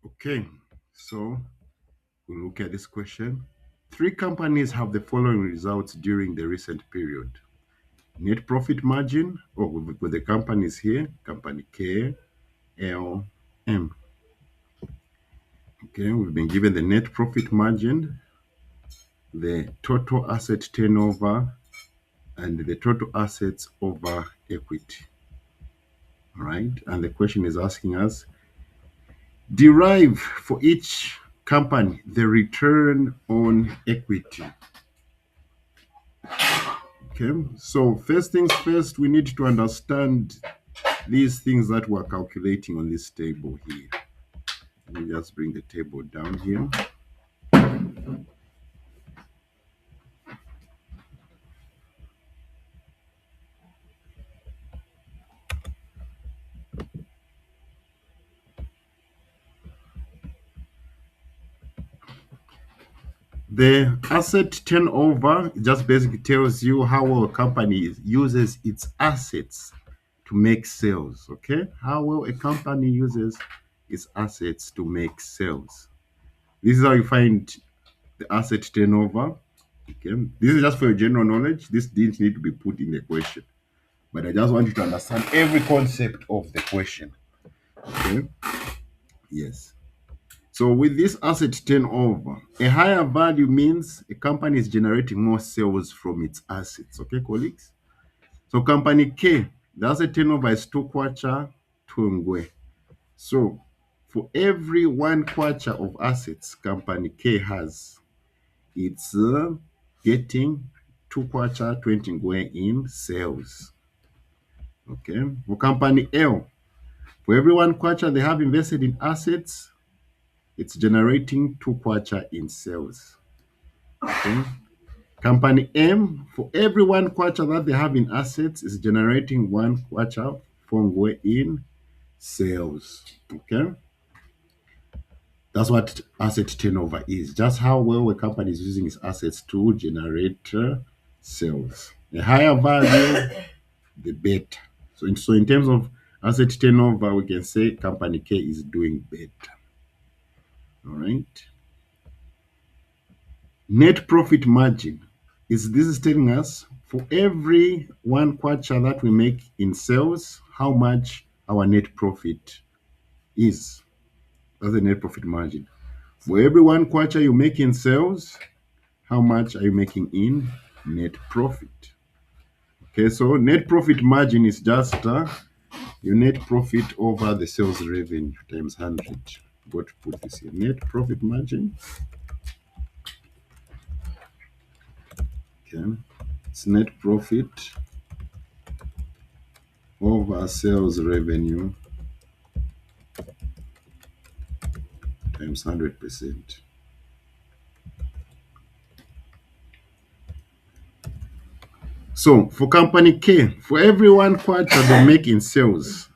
Okay, so we'll look at this question. Three companies have the following results during the recent period. Net profit margin, with the companies here, company K, L, M. Okay, we've been given the net profit margin, the total asset turnover, and the total assets over equity. All right, and the question is asking us derive for each company the return on equity. Okay, so first things first, we need to understand these things that we're calculating on this table here. Let me just bring the table down here. The asset turnover just basically tells you how well a company uses its assets to make sales. Okay, how well a company uses its assets to make sales. This is how you find the asset turnover. Okay, this is just for your general knowledge. This didn't need to be put in the question, but I just want you to understand every concept of the question. Okay, yes. So with this asset turnover, a higher value means a company is generating more sales from its assets. Okay, colleagues. So company K, the asset turnover is 2 kwacha, 2 ngwe. So for every 1 kwacha of assets company K has, it's getting 2 kwacha, 20 ngwe in sales. Okay. For company L, for every 1 kwacha they have invested in assets, it's generating 2 kwacha in sales. Okay. Company M, for every 1 kwacha that they have in assets, is generating 1 kwacha from where in sales. Okay. That's what asset turnover is. Just how well a company is using its assets to generate sales. The higher value, the better. So in terms of asset turnover, we can say company K is doing better. All right. Net profit margin this is telling us for every 1 kwacha that we make in sales, how much our net profit is. That's the net profit margin. For every 1 kwacha you make in sales, how much are you making in net profit? Okay, so net profit margin is just your net profit over the sales revenue times 100. Got to put this here. Net profit margin. Okay, it's net profit over sales revenue times 100%. So for company K, for every 1 kwacha they make in sales,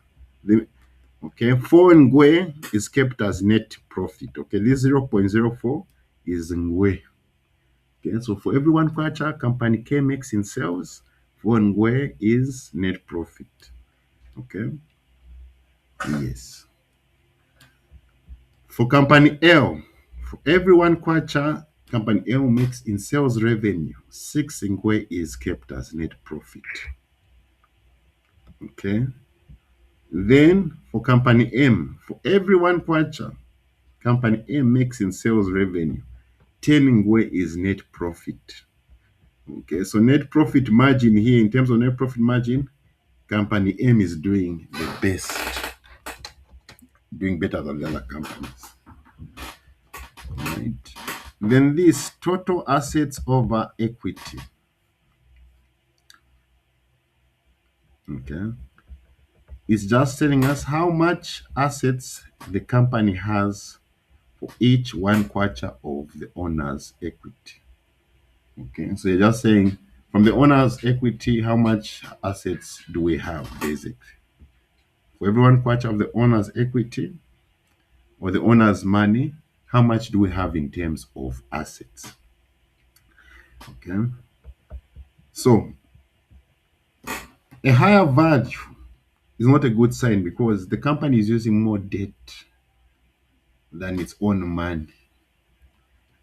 okay, 4 ngwe is kept as net profit. Okay, this 0.04 is ngwe. Okay, so for every 1 kwacha company K makes in sales, 4 ngwe is net profit. Okay, yes. For company L, for every 1 kwacha company L makes in sales revenue, 6 ngwe is kept as net profit. Okay. Then for company M, for every 1 kwacha company M makes in sales revenue, 10 ngwe is net profit. Okay, so net profit margin here, in terms of net profit margin, company M is doing the best, doing better than the other companies. Right. Then this total assets over equity. Okay. It's just telling us how much assets the company has for each 1 kwacha of the owner's equity. Okay, so you're just saying from the owner's equity, how much assets do we have basically? For every 1 kwacha of the owner's equity or the owner's money, how much do we have in terms of assets? Okay, so a higher value is not a good sign because the company is using more debt. than its own money.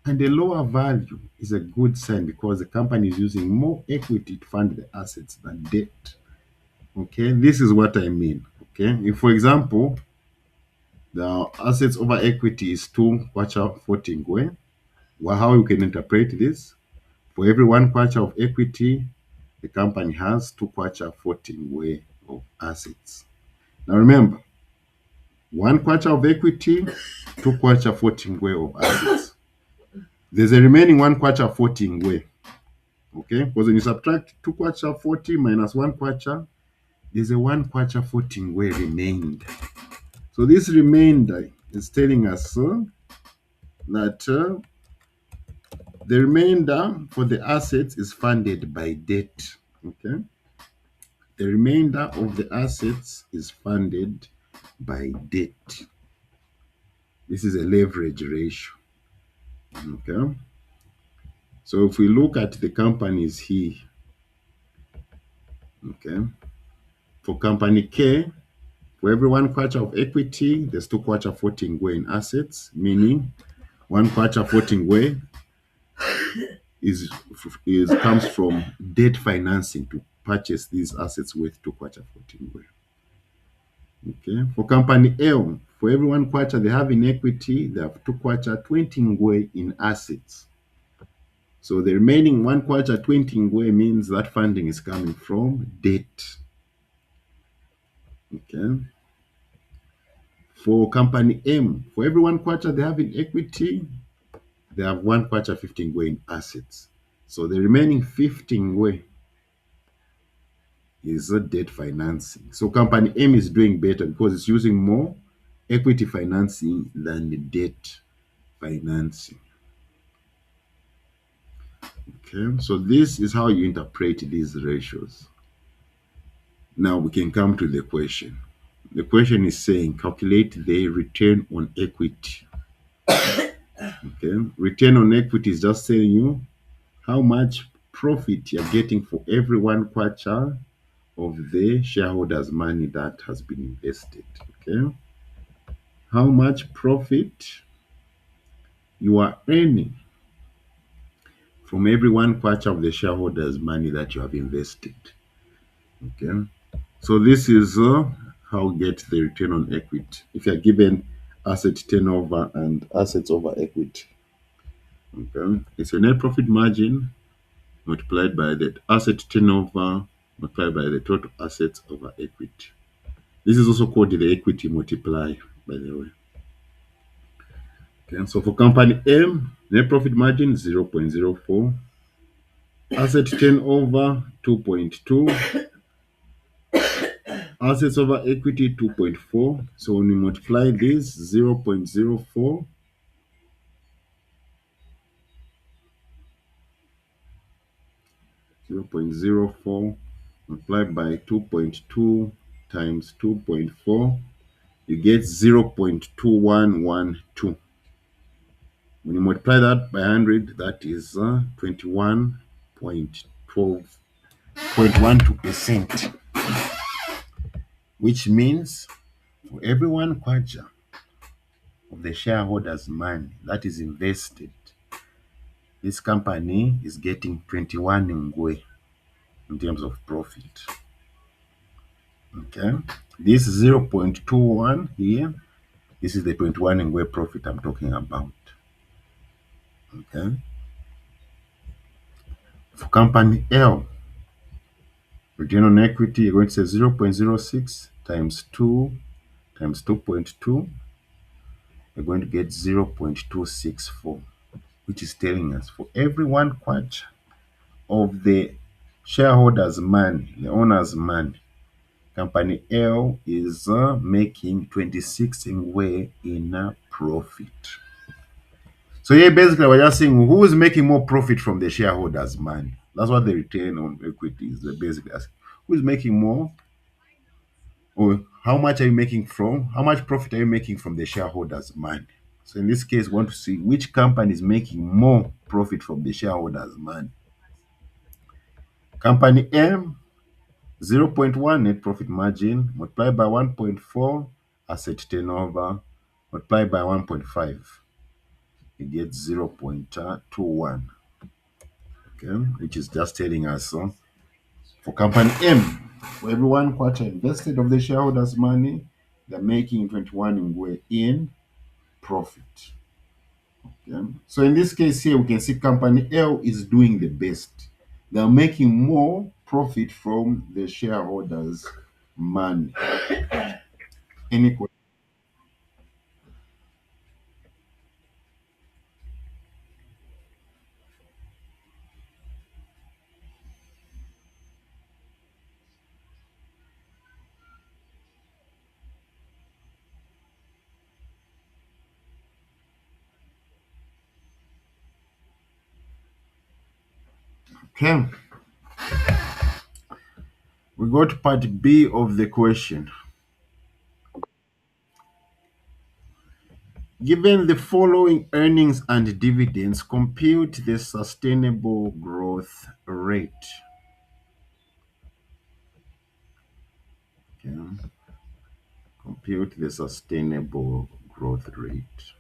And the lower value is a good sign because the company is using more equity to fund the assets than debt. Okay, this is what I mean. Okay, if for example, the assets over equity is 2 kwacha 40 ngwe, well, how you can interpret this? For every 1 kwacha of equity, the company has 2 kwacha 40 ngwe of assets. Now remember, 1 kwacha of equity, 2 kwacha 40 ngwe of assets. There's a remaining 1 kwacha 40 ngwe. Okay, because when you subtract 2 kwacha 40 minus 1 kwacha, there's a 1 kwacha 40 ngwe remained. So this remainder is telling us that the remainder for the assets is funded by debt. Okay, the remainder of the assets is funded by debt. This is a leverage ratio. Okay, so if we look at the companies here, okay, for company K, for every 1 kwacha of equity, there's 2 kwacha 40 ngwe in assets, meaning 1 kwacha 40 ngwe is comes from debt financing to purchase these assets worth 2 kwacha 40 ngwe. Okay, for company L, for every 1 kwacha they have in equity, they have 2 kwacha 20 ngwe in assets. So the remaining 1 kwacha 20 ngwe means that funding is coming from debt. Okay. For company M, for every 1 kwacha they have in equity, they have 1 kwacha 15 ngwe in assets. So the remaining 15 ngwe is a debt financing. So company M is doing better because it's using more equity financing than the debt financing. Okay, so this is how you interpret these ratios. Now we can come to the question. The question is saying calculate the return on equity. Okay, return on equity is just telling you how much profit you're getting for every 1 kwacha of the shareholders' money that has been invested. Okay, how much profit you are earning from every 1 kwacha of the shareholders' money that you have invested. Okay, so this is how we get the return on equity if you're given asset turnover and assets over equity. Okay, it's your net profit margin multiplied by the asset turnover multiplied by the total assets over equity. This is also called the equity multiplier, by the way. Okay, so for company M, net profit margin 0.04, asset turnover 2.2, assets over equity 2.4. So when we multiply this 0.04 multiplied by 2.2 times 2.4, you get 0.2112. When you multiply that by 100, that is 21.12%, which means for every 1 kwacha of the shareholders' money that is invested, this company is getting 21 ngwe in terms of profit. Okay, this 0.21 here, this is the 21 ngwe profit I'm talking about. Okay, for company L, return on equity, you're going to say 0.06 times 2 times 2.2, you're going to get 0.264, which is telling us for every 1 kwacha of the shareholders' money, the owner's money, company L is making 26 ngwe in profit. So here basically we're just saying who is making more profit from the shareholders' money. That's what the return on equity is. They're basically asking who is making more, or how much are you making from, how much profit are you making from the shareholders' money. So in this case, we want to see which company is making more profit from the shareholders' money. Company M, 0.1 net profit margin multiplied by 1.4 asset turnover multiply by 1.5, you get 0.21. Okay, which is just telling us for company M, for every 1 quarter invested of the shareholders' money, they're making 21 in profit. Okay. So in this case here, we can see company L is doing the best. They're making more profit from the shareholders' money. Any Okay, we go to part B of the question. Given the following earnings and dividends, compute the sustainable growth rate. Okay. Compute the sustainable growth rate.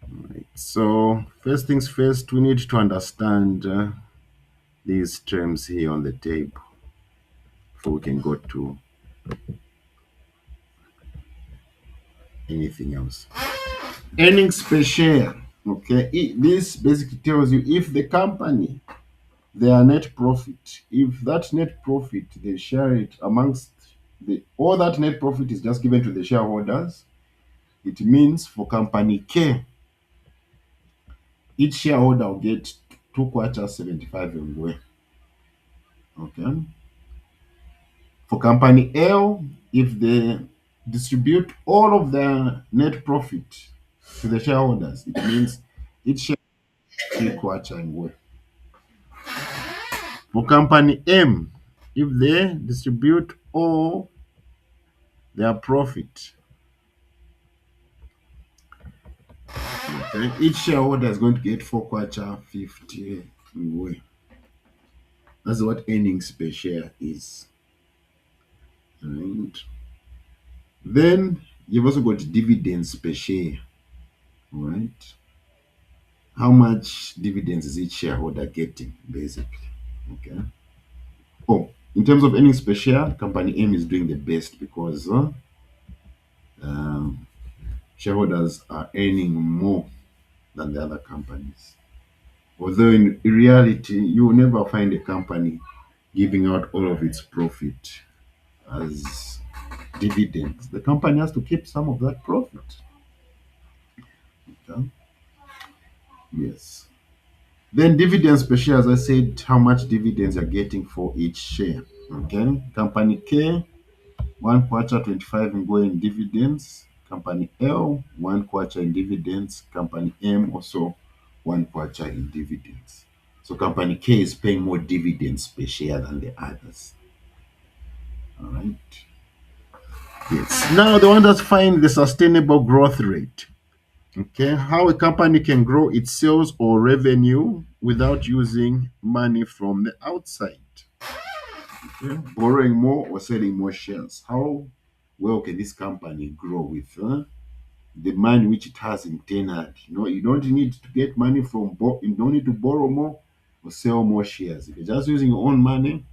Right. So first things first, we need to understand these terms here on the table before we can go to anything else. Earnings per share. Okay, this basically tells you if the company, their net profit, if that net profit they share it amongst all that net profit is just given to the shareholders. It means for company K, each shareholder will get 2 quarters 75 ngwe. Okay. For company L, if they distribute all of their net profit to the shareholders, it means each share 3 quarter ngwe. For company M, if they distribute all their profit, okay, each shareholder is going to get 4 quarter 50 ngwe. That's what earnings per share is. Right. Then you've also got dividends per share, right? How much dividends is each shareholder getting, basically? Okay. Oh, in terms of earnings per share, company M is doing the best because um, shareholders are earning more than the other companies. Although in reality, you will never find a company giving out all of its profit as dividends. The company has to keep some of that profit. Okay? Yes. Then dividends per share, as I said, how much dividends you're getting for each share. Okay. Company K, 1 quarter 25 in going dividends. Company L, 1 quarter in dividends. Company M also 1 quarter in dividends. So company K is paying more dividends per share than the others. All right. Yes. Now they want us to find the sustainable growth rate. Okay, how a company can grow its sales or revenue without using money from the outside. Okay, borrowing more or selling more shares. How well can this company grow with the money which it has internally? You don't need to get money from, you don't need to borrow more or sell more shares. If you're just using your own money,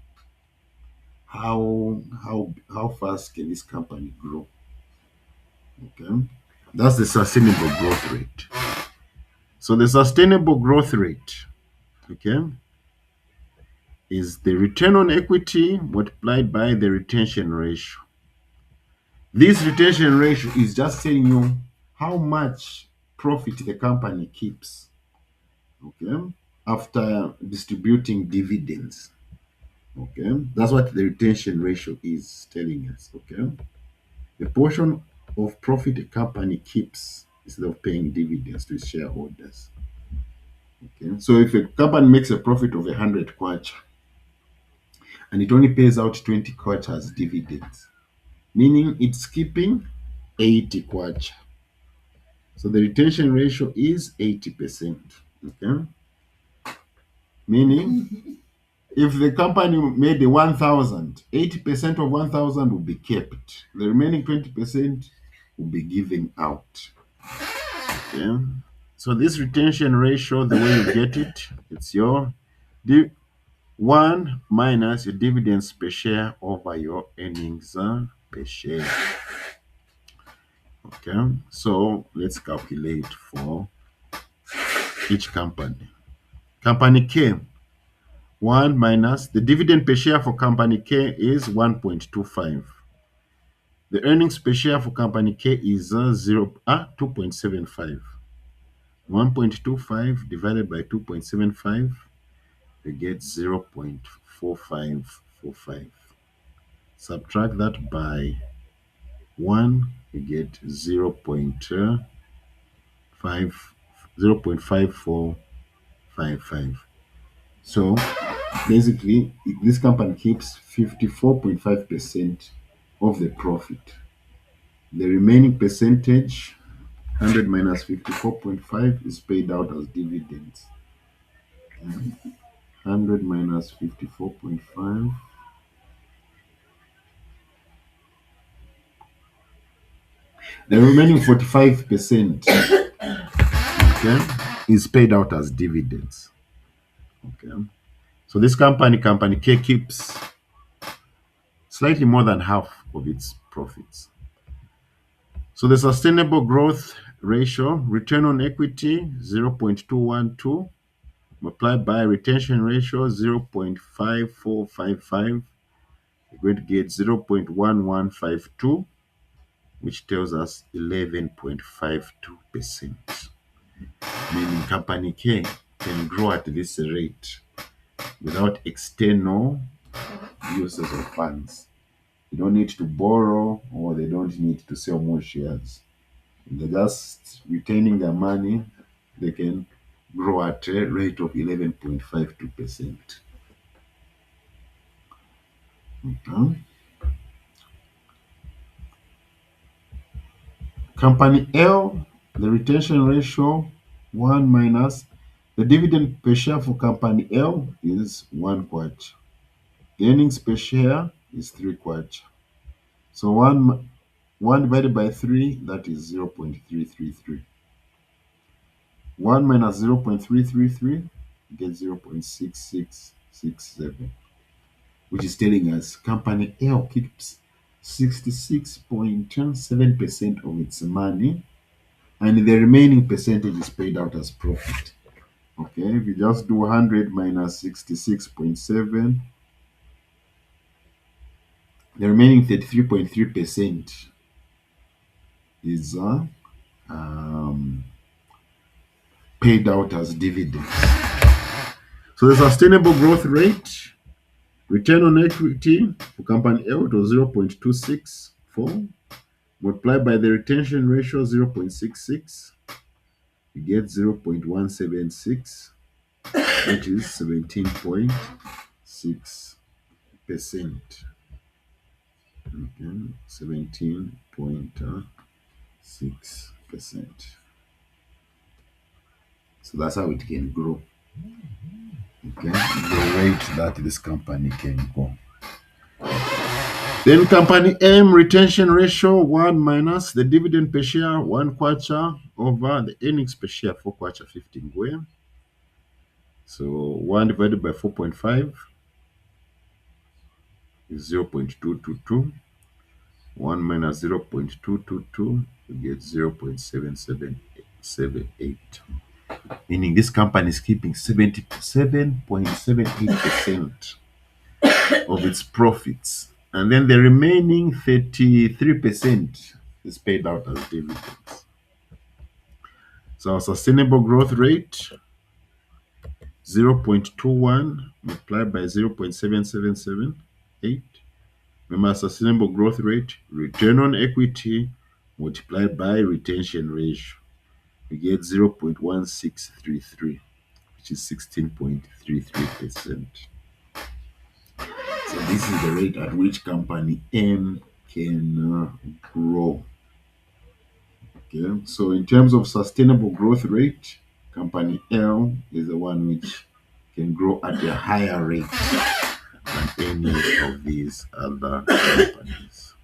how fast can this company grow? Okay, that's the sustainable growth rate. So the sustainable growth rate, okay, is the return on equity multiplied by the retention ratio. This retention ratio is just telling you how much profit the company keeps, okay, after distributing dividends. Okay, that's what the retention ratio is telling us. Okay, the portion of profit a company keeps instead of paying dividends to its shareholders. Okay, so if a company makes a profit of 100 kwacha and it only pays out 20 kwacha as dividends, meaning it's keeping 80 kwacha. So the retention ratio is 80%. Okay, meaning If the company made the 1,000, 80% of 1,000 will be kept. The remaining 20% will be given out. Okay. So this retention ratio, the way you get it, it's your di- one minus your dividends per share over your earnings per share. Okay. So let's calculate for each company. Company K, 1 minus the dividend per share for company K is 1.25. The earnings per share for company K is 2.75. 1.25 divided by 2.75, you get 0.4545. Subtract that by 1, you get 0.5455. So basically, this company keeps 54.5% of the profit. The remaining percentage, 100 minus 54.5, is paid out as dividends. 100 minus 54.5. The remaining 45%, okay, is paid out as dividends. Okay. So this company K, keeps slightly more than half of its profits. So the sustainable growth ratio, return on equity 0.212, multiplied by retention ratio 0.5455, you're going to get 0.1152, which tells us 11.52%. Meaning company K can grow at this rate without external uses of funds. They don't need to borrow or they don't need to sell more shares. They're just retaining their money. They can grow at a rate of 11.52%. Mhm. Company L, the retention ratio 1 minus the dividend per share for company L is 1 kwacha. Earnings per share is 3 kwacha. So 1 divided by 3, that is 0.333. 1 minus 0.333, you get 0.6667, which is telling us company L keeps 66.7% of its money, and the remaining percentage is paid out as profit. Okay, if you just do 100 minus 66.7, the remaining 33.3% is um, paid out as dividends. So the sustainable growth rate, return on equity for company L was 0.264, multiplied by the retention ratio 0.66, you get 0.176, which is 17.6%. Okay, 17.6%. So that's how it can grow. Okay, the rate that this company can go. Then company M, retention ratio 1 minus the dividend per share 1 kwacha over the earnings per share 4 kwacha 15 ngwe. So 1 divided by 4.5 is 0.222. 1 minus 0.222, you get 0.7778. Meaning this company is keeping 77.78% of its profits. And then the remaining 33% is paid out as dividends. So our sustainable growth rate 0.21 multiplied by 0.7778. Remember, sustainable growth rate, return on equity multiplied by retention ratio. We get 0.1633, which is 16.33%. So this is the rate at which company M can grow. Okay, so in terms of sustainable growth rate, company L is the one which can grow at a higher rate than any of these other companies.